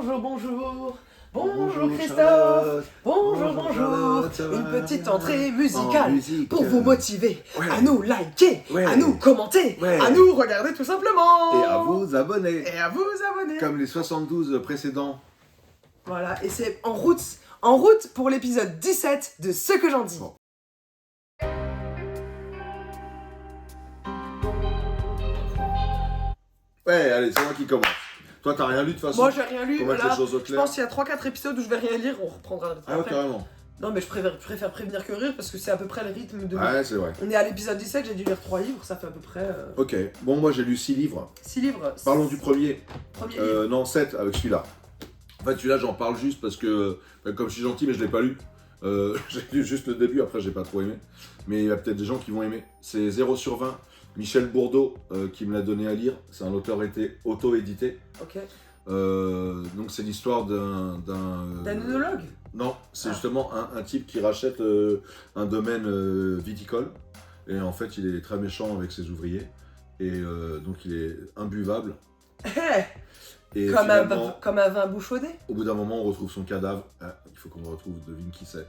bonjour. Bonjour Christophe. Bonjour. Charlotte, Une petite entrée musicale musique, pour vous motiver ouais. à nous liker, Ouais. à nous commenter, Ouais. à nous regarder tout simplement. Et à vous abonner. Et à vous abonner. Comme les 72 précédents. Voilà, et c'est en route pour l'épisode 17 de Ce que j'en dis. Bon. Ouais, allez, c'est moi qui commence. Toi, t'as rien lu de toute façon. Moi j'ai rien lu, Pour mettre là, les choses au je clair. pense qu'il y a 3-4 épisodes où je vais rien lire, on reprendra Ah ouais, après. carrément. Non mais je préfère prévenir que rire parce que c'est à peu près le rythme de... Ouais, c'est vrai. On est à l'épisode 17, j'ai dû lire 3 livres, ça fait à peu près Ok, bon, moi j'ai lu 6 livres. 6 livres. Parlons du premier. Premier livre. Non, 7 avec celui-là. En fait, celui-là, j'en parle juste parce que, comme je suis gentil, mais je l'ai pas lu. J'ai lu juste le début, après, j'ai pas trop aimé. Mais il y a peut-être des gens qui vont aimer. C'est 0 sur 20. Michel Bourdeau qui me l'a donné à lire. C'est un auteur auto-édité. Ok. Donc, c'est l'histoire d'un. D'un œnologue. Non, c'est Ah. justement un type qui rachète un domaine viticole. Et en fait, il est très méchant avec ses ouvriers. Et donc, il est imbuvable. Et Comme finalement, un vin bouchaudé. au bout d'un moment, on retrouve son cadavre. Ah, il faut qu'on le retrouve, devine qui c'est.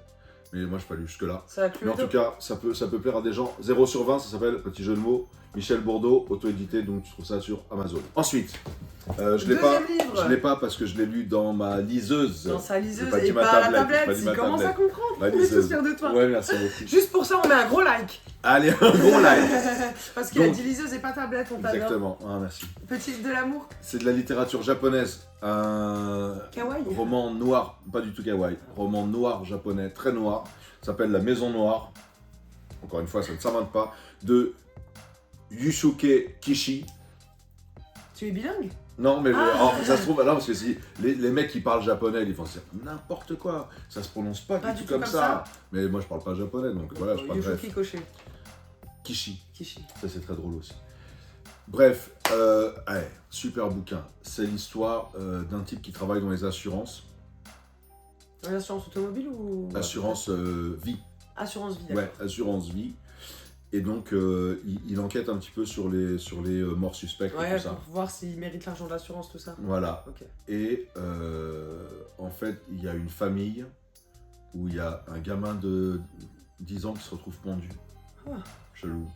Mais moi, je suis pas lu jusque-là. Ça a clu Mais en tout cas, ça peut plaire à des gens. 0 sur 20, ça s'appelle, petit jeu de mots, Michel Bourdeau, auto-édité, donc tu trouves ça sur Amazon. Ensuite, je l'ai pas parce que je l'ai lu dans ma liseuse. Dans sa liseuse J'ai pas dit et ma pas à la tablette, j'ai pas tablette. dit Il ma commence à tablette. comprendre. Ma On est tous liseuse. fiers de toi. Ouais, merci beaucoup. Juste pour ça, on met un gros like. Allez, un gros like. Parce qu'il a Donc, dit liseuse et pas tablette, on t'adore. Exactement, ah, merci. Petite de l'amour. C'est de la littérature japonaise. Un Kawaii. roman noir, pas du tout kawaii, roman noir japonais, très noir, s'appelle La Maison Noire. Encore une fois, ça ne s'invente pas. De Yusuke Kishi. Tu es bilingue? Non, mais Ah. alors, ça se trouve, non, parce que si les mecs qui parlent japonais, ils font n'importe quoi. Ça se prononce pas, du tout comme ça. Mais moi, je parle pas japonais, donc voilà, je parle bref. Yusuke Koshi. Kishi. Kishi. Ça, c'est très drôle aussi. Bref, ouais, super bouquin. C'est l'histoire d'un type qui travaille dans les assurances. Assurance automobile ou... Assurance vie. Assurance vie. Ouais, assurance vie. Et donc, il enquête un petit peu sur les morts suspectes et Ouais, tout ça. pour voir s'il mérite l'argent de l'assurance, tout ça. Voilà. Ok. Et en fait, il y a une famille où il y a un gamin de 10 ans qui se retrouve pendu. Ah. Chelou.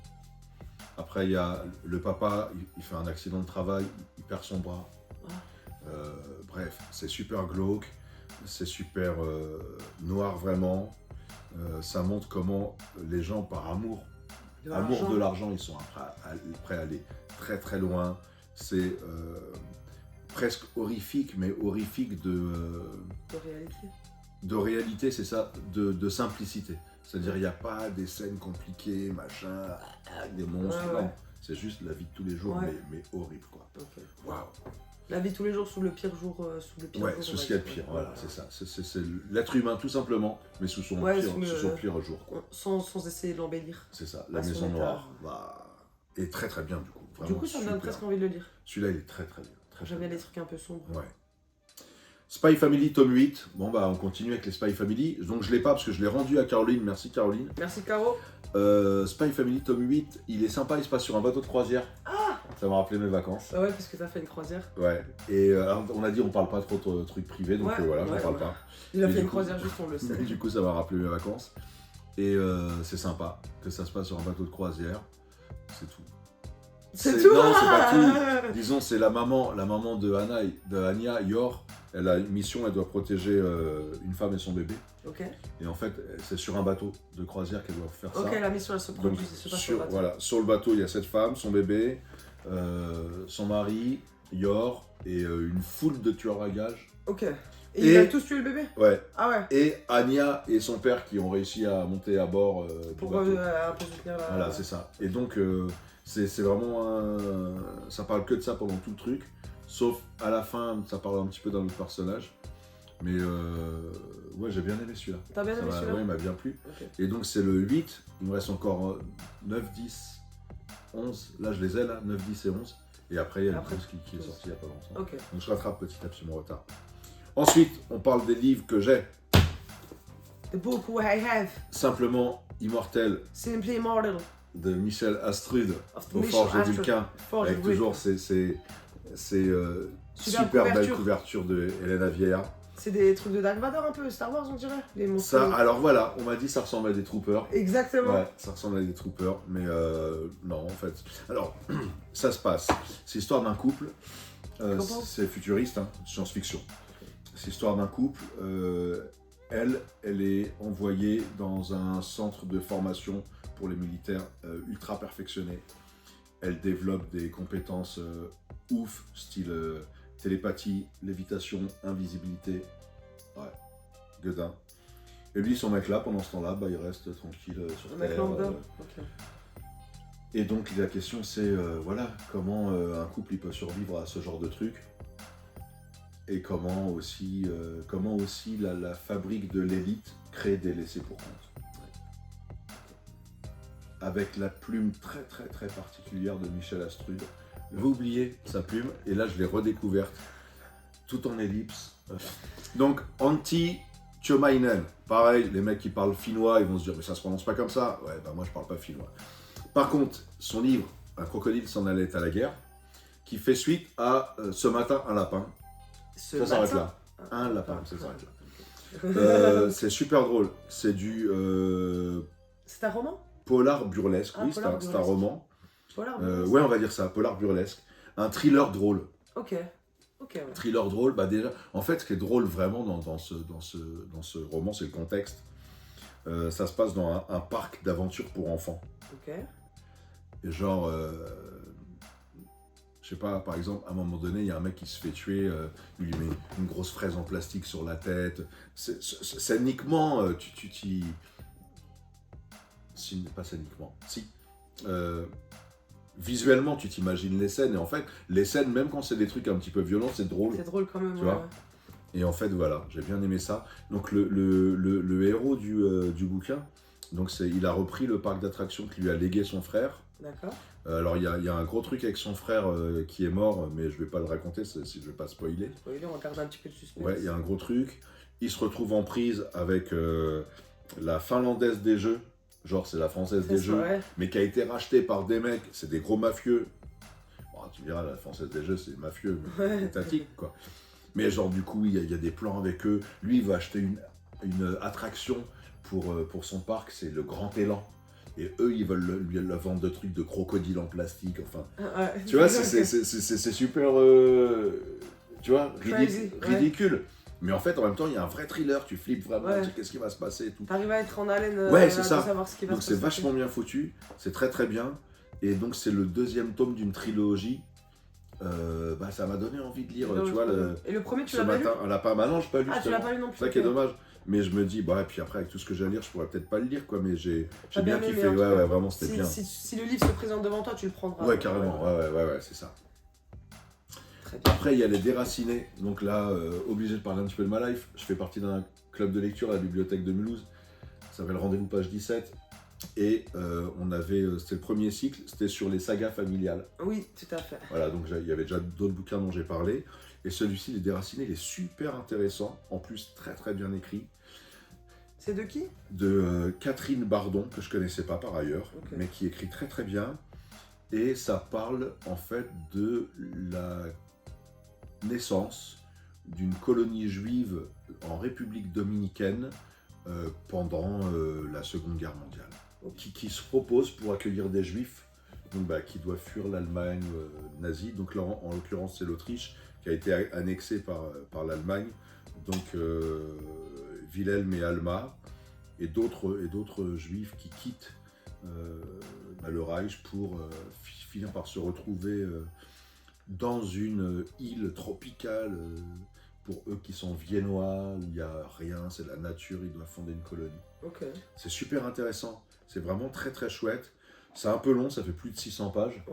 Après, il y a le papa, il fait un accident de travail, il perd son bras. Ah. Bref, c'est super glauque, c'est super noir vraiment. Ça montre comment les gens, par amour de l'argent, ils sont prêts à aller très très loin. C'est presque horrifique, mais horrifique de réalité, c'est ça, de simplicité. C'est-à-dire, il n'y a pas des scènes compliquées, machin, avec des monstres, Ouais. non. C'est juste la vie de tous les jours, Ouais. mais horrible, quoi. Ok. Waouh. La vie de tous les jours sous le pire jour. Ouais, sous ce qu'il y a de pire, voilà, c'est ça. C'est l'être humain, tout simplement, mais sous son pire jour, quoi. Sans essayer de l'embellir. C'est ça, La à son Maison étage. Noire. Bah, est très très bien, du coup. Vraiment Du coup, ça me donne super. presque envie de le lire. Celui-là, il est très très bien. Très, J'aime très bien les trucs un peu sombres. Ouais. Spy Family, tome 8. Bon, bah, on continue avec les Spy Family. Donc, je l'ai pas parce que je l'ai rendu à Caroline. Merci, Caroline. Merci, Caro. Spy Family, tome 8. Il est sympa, il se passe sur un bateau de croisière. Ah. Ça m'a rappelé mes vacances. Ouais, parce que t'as fait une croisière. Ouais. Et alors, on a dit, on parle pas trop de trucs privés. Donc, Ouais, voilà, ouais, j'en parle ouais. pas. Il a Mais fait du une coup- croisière juste, on le sait. Du coup, ça m'a rappelé mes vacances. Et c'est sympa que ça se passe sur un bateau de croisière. C'est tout. C'est tout. Non, c'est pas tout. Disons, c'est la maman de Anya, Yor. Elle a une mission, elle doit protéger une femme et son bébé. Ok. Et en fait, c'est sur un bateau de croisière qu'elle doit faire Ok, ça. la mission elle se produit, Donc, c'est pas sur le bateau. voilà, sur le bateau, il y a cette femme, son bébé, son mari, Yor, et une foule de tueurs à gages. Ok. Et Et- ils veulent tous tuer le bébé? Ouais. Ah ouais. Et Anya et son père qui ont réussi à monter à bord Pour du bateau. un peu soutenir la... Voilà, c'est ça. Et donc, c'est vraiment ça parle que de ça pendant tout le truc. Sauf à la fin, ça parle un petit peu d'un autre personnage. Mais ouais, j'ai bien aimé celui-là. T'as bien Ça aimé m'a- celui-là? ouais, il m'a bien plu. Ok. Et donc, c'est le 8. Il me reste encore 9, 10, 11. Là, je les ai, là, 9, 10 et 11. Et après, il y a le Après, 12 qui est sorti il n'y a pas longtemps. Ok. Donc, je rattrape petit à petit mon retard. Ensuite, on parle des livres que j'ai. The book who I have, Simplement Immortel Simply Immortal, de Michel Astrud of au Michel Forge de Astrud. Vulcain. Forge Avec de toujours Vulcain. ces Super belle couverture de Helena Vieira. C'est des trucs de Dark Vador un peu, Star Wars on dirait. Les monstres. Ça, alors voilà, on m'a dit ça ressemble à des troopers. Exactement. Ouais, ça ressemble à des troopers, mais non en fait. Alors, ça se passe. C'est l'histoire d'un couple. C'est futuriste, hein, science-fiction. C'est l'histoire d'un couple. Elle est envoyée dans un centre de formation pour les militaires ultra perfectionnés. Elle développe des compétences ouf, style télépathie, lévitation, invisibilité. Ouais, gueudin. Et lui, son mec là, pendant ce temps-là, il reste tranquille sur Terre. Okay. Et donc la question c'est, voilà, comment un couple il peut survivre à ce genre de truc. Et comment aussi la fabrique de l'élite crée des laissés pour compte. Avec la plume très très très particulière de Michel Astrude. J'avais oublié sa plume et là je l'ai redécouverte, tout en ellipse. Donc Antti Tuomainen, pareil, les mecs qui parlent finnois, ils vont se dire mais ça se prononce pas comme ça. Ouais, moi je parle pas finnois. Par contre, son livre, Un crocodile s'en allait à la guerre, qui fait suite à Ce matin un lapin. Ça s'arrête là. Un lapin, ça s'arrête là. C'est super drôle. C'est du... C'est un roman ? Polar burlesque, oui, c'est un roman. Ouais, on va dire ça, polar burlesque. Un thriller drôle. Ok. Ouais. Thriller drôle, déjà, en fait, ce qui est drôle vraiment dans ce roman, c'est le contexte. Ça se passe dans un parc d'aventure pour enfants. Ok. Et genre, je sais pas, par exemple, à un moment donné, il y a un mec qui se fait tuer, il lui met une grosse fraise en plastique sur la tête. Scéniquement, si, pas scéniquement, si. Visuellement, tu t'imagines les scènes, et en fait, les scènes, même quand c'est des trucs un petit peu violents, c'est drôle. C'est drôle quand même, tu vois. Et en fait, voilà, j'ai bien aimé ça. Donc, le héros du bouquin, donc il a repris le parc d'attractions que lui a légué son frère. D'accord. Alors, il y a un gros truc avec son frère qui est mort, mais je vais pas le raconter, si je vais pas spoiler. On va garder un petit peu de suspense. Ouais, il y a un gros truc. Il se retrouve en prise avec la finlandaise des jeux. Genre, c'est la française des jeux, mais qui a été rachetée par des mecs, c'est des gros mafieux. Bon, tu diras, la française des jeux, c'est mafieux, mais étatique, quoi. Mais genre, du coup, il y a des plans avec eux. Lui, il va acheter une attraction pour son parc, c'est le Grand Élan. Et eux, ils veulent lui vendre de trucs de crocodile en plastique, enfin. Tu vois, c'est super, tu vois, ridicule. Ouais. Mais en fait, en même temps, il y a un vrai thriller, tu flippes vraiment, tu sais qu'est-ce qui va se passer et tout. T'arrives à être en haleine, c'est ça. Savoir ce qui va donc se passer. c'est vachement bien foutu, c'est très très bien. Et donc c'est le deuxième tome d'une trilogie. Ça m'a donné envie de lire, tu vois. Et le premier, tu l'as pas lu ? Un lapin, non, je l'ai pas lu. Ah, tu l'as pas lu non plus. C'est ça qui est dommage. Mais je me dis, et puis après, avec tout ce que j'ai à lire, je pourrais peut-être pas le lire, quoi. Mais j'ai bien kiffé, ouais, vraiment, c'était bien. Si le livre se présente devant toi, tu le prendras. Ouais, carrément, ouais, c'est ça. Après, il y a les déracinés. Donc là, obligé de parler un petit peu de ma life. Je fais partie d'un club de lecture à la bibliothèque de Mulhouse. Ça s'appelle Rendez-vous page 17. Et c'était le premier cycle, c'était sur les sagas familiales. Oui, tout à fait. Voilà, donc il y avait déjà d'autres bouquins dont j'ai parlé. Et celui-ci, Les Déracinés, il est super intéressant. En plus, très très bien écrit. C'est de qui ? De Catherine Bardon, que je connaissais pas par ailleurs, mais qui écrit très très bien. Et ça parle en fait de la naissance d'une colonie juive en République dominicaine pendant la Seconde Guerre mondiale, qui se propose pour accueillir des juifs donc, qui doivent fuir l'Allemagne nazie. Donc là, en l'occurrence, c'est l'Autriche qui a été annexée par l'Allemagne. Donc Wilhelm et Alma et d'autres juifs qui quittent le Reich pour finir par se retrouver dans une île tropicale, pour eux qui sont viennois, où il n'y a rien, c'est la nature, ils doivent fonder une colonie. Okay. C'est super intéressant, c'est vraiment très très chouette. C'est un peu long, ça fait plus de 600 pages,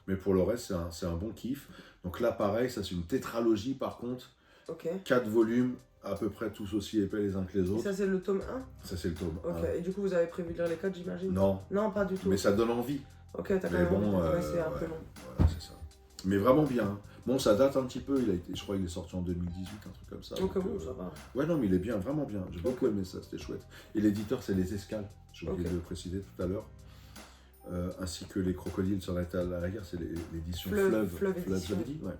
mais pour le reste, c'est un bon kiff. Donc là, pareil, ça c'est une tétralogie par contre, 4 volumes, à peu près tous aussi épais les uns que les autres. Et ça c'est le tome 1 ? Ça c'est le tome 1. Et du coup, vous avez prévu de lire les codes, j'imagine ? Non. Non, pas du tout. Mais ça donne envie. Ok, t'as quand même envie, c'est un peu long. Voilà, c'est ça. Mais vraiment bien. Bon, ça date un petit peu, je crois qu'il est sorti en 2018, un truc comme ça. Donc bon, ça va. Ouais, non, mais il est bien, vraiment bien. J'ai beaucoup aimé ça, c'était chouette. Et l'éditeur, c'est Les Escales, j'ai oublié de le préciser tout à l'heure. Ainsi que Les Crocodiles sur la guerre, c'est l'édition Fleuve. Fleuve édition. J'avais dit, ouais.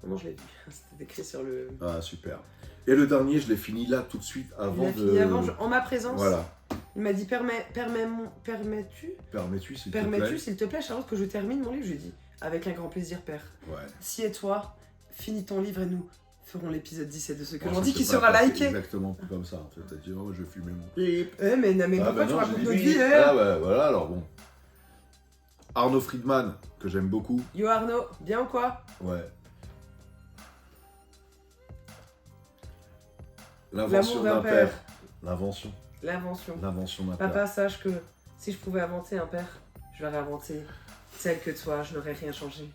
Non, je l'ai vu. C'était écrit sur le... Ah, super. Et le dernier, je l'ai fini là, tout de suite, Il avant a de... fini avant, en ma présence. Voilà. Il m'a dit, permets-tu, Permets-tu, s'il te plaît. s'il te plaît, Charlotte, que je termine mon livre? Je lui ai dit, avec un grand plaisir, père. Ouais. Si et toi, finis ton livre et nous ferons l'épisode 17 de ce que Bon, l'on ça dit s'est qui pas sera passé liké. Exactement comme ça, en fait. T'as dit, oh, je vais fumer mon clip. Mais non, mais Ah, pourquoi bah tu non, racontes j'ai notre dit, vie, Ah, bah voilà, alors bon. Arnaud Friedman, que j'aime beaucoup. Yo Arnaud, bien ou quoi? Ouais. L'amour L'invention d'un d'un père. père. L'invention. L'invention. D'un père. Papa, sache que si je pouvais inventer un père, je l'aurais inventé tel que toi, je n'aurais rien changé.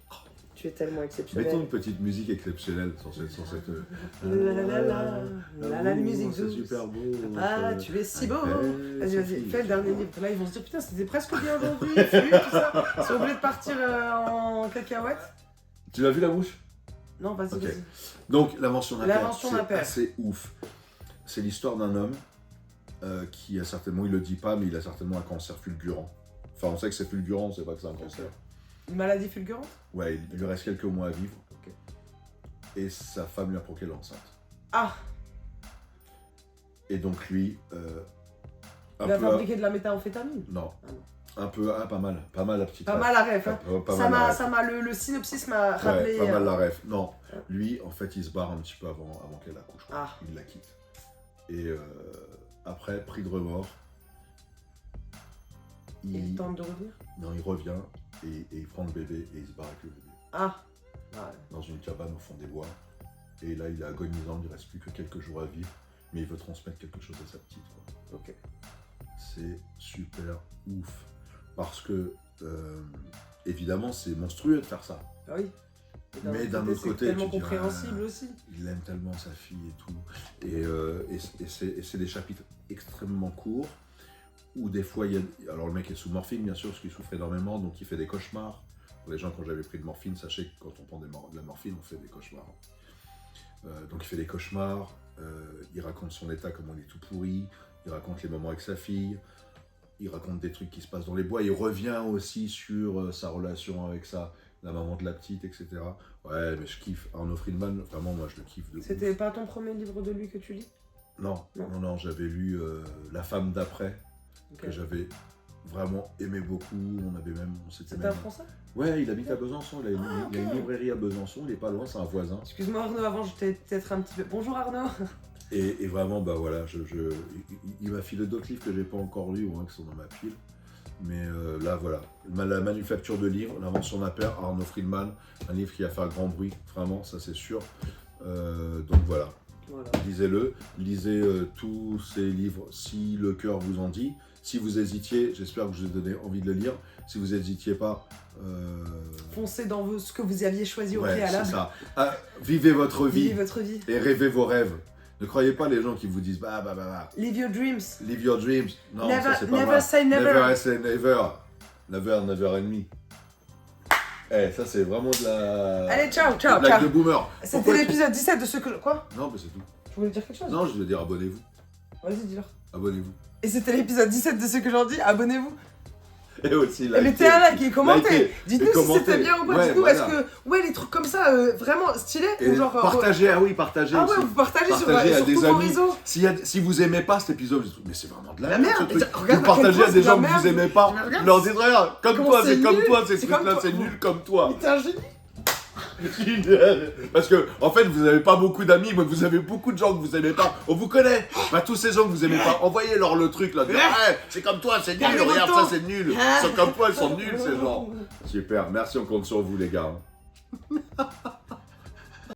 Tu es tellement exceptionnel. Mettons une petite musique exceptionnelle sur cette... La musique c'est douce. super beau. Ah, tu es si beau. Vas-y, Sophie. fais le dernier livre. Là, ils vont se dire, putain, c'était presque bien aujourd'hui, fluide, tout ça. Ils sont obligés de partir en cacahuète. Tu l'as vu la mouche? Non, vas-y, Ok. vas-y. Donc, l'invention d'un père, L'invention d'un c'est père. assez ouf. C'est l'histoire d'un homme qui a certainement, il le dit pas, mais il a certainement un cancer fulgurant. Enfin, on sait que c'est fulgurant, on sait pas que c'est un cancer. Une maladie fulgurante? Ouais, il lui reste quelques mois à vivre. Ok. Et sa femme lui a procuré l'enceinte. Ah, Et donc lui, il a fabriqué de la méthamphétamine. Non. Ah non. Un peu, pas mal la petite. Pas ref. mal la ref, hein. Pas mal la ref. Le synopsis m'a rappelé. Ouais, pas mal la ref. Non, lui, en fait, il se barre un petit peu avant qu'elle accouche. Ah. Il la quitte. Et après, pris de remords, Il tente de revenir. non, il revient et il prend le bébé et il se barre avec le bébé. Ah. Ouais. Dans une cabane au fond des bois. Et là, il est agonisant, il ne reste plus que quelques jours à vivre, mais il veut transmettre quelque chose à sa petite, quoi. Ok. C'est super ouf. Parce que, évidemment, c'est monstrueux de faire ça. Ah oui. Et Mais d'un autre côté, c'est tellement tu dis, compréhensible ah, aussi. Il aime tellement sa fille et tout. Et c'est des chapitres extrêmement courts, où des fois, il y a... Alors le mec est sous morphine, bien sûr, parce qu'il souffre énormément, donc il fait des cauchemars. Pour les gens, quand j'avais pris de morphine, sachez que quand on prend de la morphine, on fait des cauchemars. Donc il fait des cauchemars, il raconte son état, comment il est tout pourri, il raconte les moments avec sa fille, il raconte des trucs qui se passent dans les bois, il revient aussi sur sa relation avec la maman de la petite, etc. Ouais, mais je kiffe. Arnaud Friedman, vraiment, moi je le kiffe de ouf. C'était pas ton premier livre de lui que tu lis? Non, j'avais lu La femme d'après, Okay. que j'avais vraiment aimé beaucoup. C'était un Français? Ouais, il habite à Besançon, il a Ah, il a une ok. librairie à Besançon, il est pas loin, c'est un voisin. Excuse-moi Arnaud, avant j'étais peut-être un petit peu... Bonjour Arnaud. Et vraiment, bah voilà, il m'a filé d'autres livres que j'ai pas encore lus, ou qui sont dans ma pile. Mais là, voilà, la manufacture de livres, l'invention d'un père, Arnaud Friedman, un livre qui a fait un grand bruit, vraiment, ça c'est sûr. Donc voilà, lisez-le, lisez tous ces livres si le cœur vous en dit. Si vous hésitiez, j'espère que je vous ai donné envie de le lire. Si vous n'hésitiez pas... Foncez dans ce que vous aviez choisi au ouais, préalable. c'est ça. Ah, vivez votre vie. Vivez votre vie. Et rêvez vos rêves. Ne croyez pas les gens qui vous disent Live your dreams. live your dreams. Non, Never- ça c'est pas never vrai. say never. Never say never. Never, never enemy. Eh, ça c'est vraiment de la... Allez, ciao, ciao, blague ciao. de boomer. C'était Pourquoi l'épisode 17 de ce que... Quoi? Non, mais c'est tout. Tu voulais dire quelque chose? Non, je veux dire abonnez-vous. Vas-y, dis-leur. Abonnez-vous. Et c'était l'épisode 17 de ce que j'en dis. Abonnez-vous. Et aussi, Et likez. mettez un like et commentez. Likez. Dites-nous Et si commentez. c'était bien ou pas. Ouais, Dites-nous, voilà. est-ce que... Ouais, les trucs comme ça, vraiment stylés. Et Ou genre... partagez, ah oui, partagez Ah aussi. ouais, vous partagez sur Partagez à sur des tous vos amis. réseaux. Si vous aimez pas cet épisode, vous dites, mais c'est vraiment de la La merde, merde. ce truc. Regarde Vous à quel partagez point à c'est des de la gens que merde. vous aimez pas. Mais regarde, Vous leur dites, regarde, comme comment toi, c'est c'est comme nul. toi, ces C'est comme trucs-là, toi. c'est nul comme toi. T'es un génie. Parce que, en fait, vous n'avez pas beaucoup d'amis, mais vous avez beaucoup de gens que vous aimez pas. On vous connaît. Bah, tous ces gens que vous aimez pas, envoyez-leur le truc là. Dites, ouais, c'est comme toi, c'est nul. Gardez Regarde, votre ça, c'est nul. Ils sont comme toi, ils sont nuls, ces gens. Super, merci, on compte sur vous, les gars.